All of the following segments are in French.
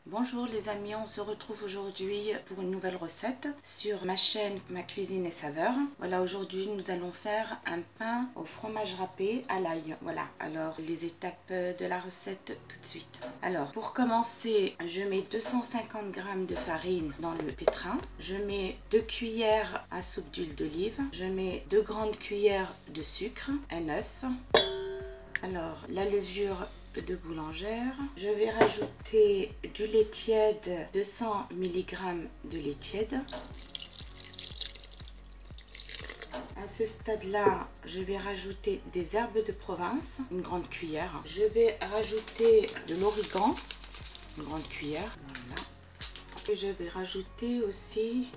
Bonjour les amis, on se retrouve aujourd'hui pour une nouvelle recette sur ma chaîne Ma Cuisine et Saveurs. Voilà, aujourd'hui nous allons faire un pain au fromage râpé à l'ail. Voilà, alors les étapes de la recette tout de suite. Alors pour commencer, je mets 250 g de farine dans le pétrin. Je mets 2 cuillères à soupe d'huile d'olive. Je mets 2 grandes cuillères de sucre, un œuf. Alors la levure de boulangère. Je vais rajouter du lait tiède, 200 mg de lait tiède. À ce stade-là, je vais rajouter des herbes de Provence, une grande cuillère. Je vais rajouter de l'origan, une grande cuillère. Voilà. Et je vais rajouter aussi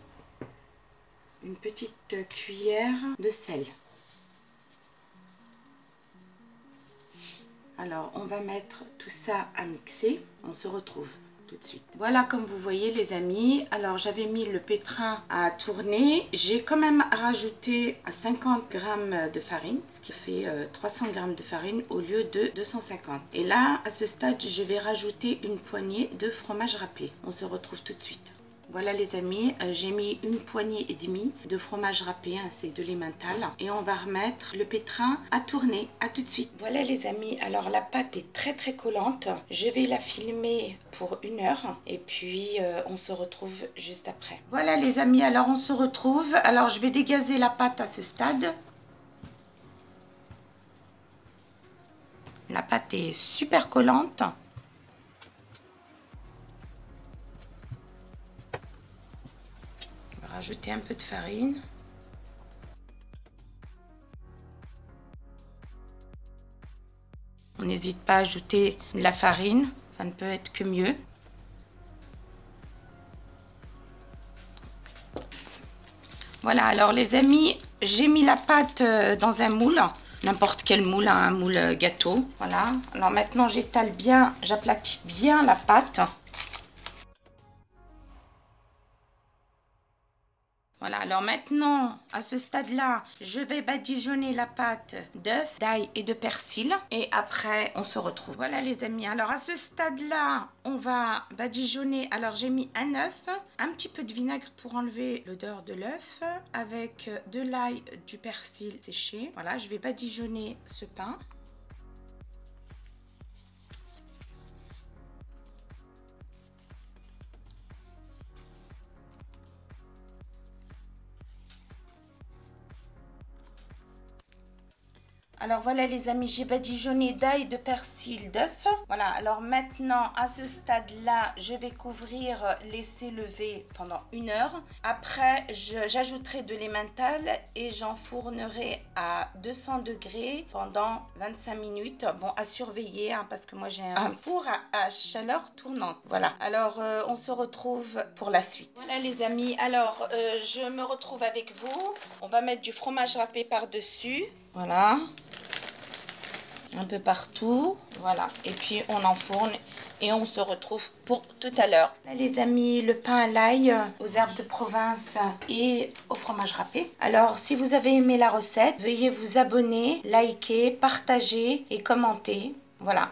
une petite cuillère de sel. Alors, on va mettre tout ça à mixer. On se retrouve tout de suite. Voilà, comme vous voyez les amis, alors j'avais mis le pétrin à tourner. J'ai quand même rajouté 50 g de farine, ce qui fait 300 g de farine au lieu de 250. Et là, à ce stade, je vais rajouter une poignée de fromage râpé. On se retrouve tout de suite. Voilà les amis, j'ai mis une poignée et demie de fromage râpé, hein, c'est de l'emmental. Et on va remettre le pétrin à tourner. À tout de suite. Voilà les amis, alors la pâte est très collante. Je vais la filmer pour 1 heure et puis on se retrouve juste après. Voilà les amis, alors on se retrouve. Alors je vais dégazer la pâte à ce stade. La pâte est super collante. Rajouter un peu de farine. On n'hésite pas à ajouter de la farine, ça ne peut être que mieux. Voilà, alors les amis, j'ai mis la pâte dans un moule, n'importe quel moule, un moule gâteau. Voilà, alors maintenant j'étale bien, j'aplatis bien la pâte. Voilà, alors maintenant, à ce stade-là, je vais badigeonner la pâte d'œuf, d'ail et de persil. Et après, on se retrouve. Voilà les amis, alors à ce stade-là, on va badigeonner. Alors j'ai mis un œuf, un petit peu de vinaigre pour enlever l'odeur de l'œuf, avec de l'ail, du persil séché. Voilà, je vais badigeonner ce pain. Alors voilà les amis, j'ai badigeonné d'ail, de persil, d'œuf. Voilà, alors maintenant à ce stade-là, je vais couvrir, laisser lever pendant 1 heure. Après, j'ajouterai de l'emmental et j'enfournerai à 200 degrés pendant 25 minutes. Bon, à surveiller hein, parce que moi j'ai un four à chaleur tournante. Voilà, alors on se retrouve pour la suite. Voilà les amis, alors je me retrouve avec vous. On va mettre du fromage râpé par-dessus. Voilà, un peu partout, voilà, et puis on enfourne et on se retrouve pour tout à l'heure. Là les amis, le pain à l'ail, aux herbes de Provence et au fromage râpé. Alors si vous avez aimé la recette, veuillez vous abonner, liker, partager et commenter. Voilà,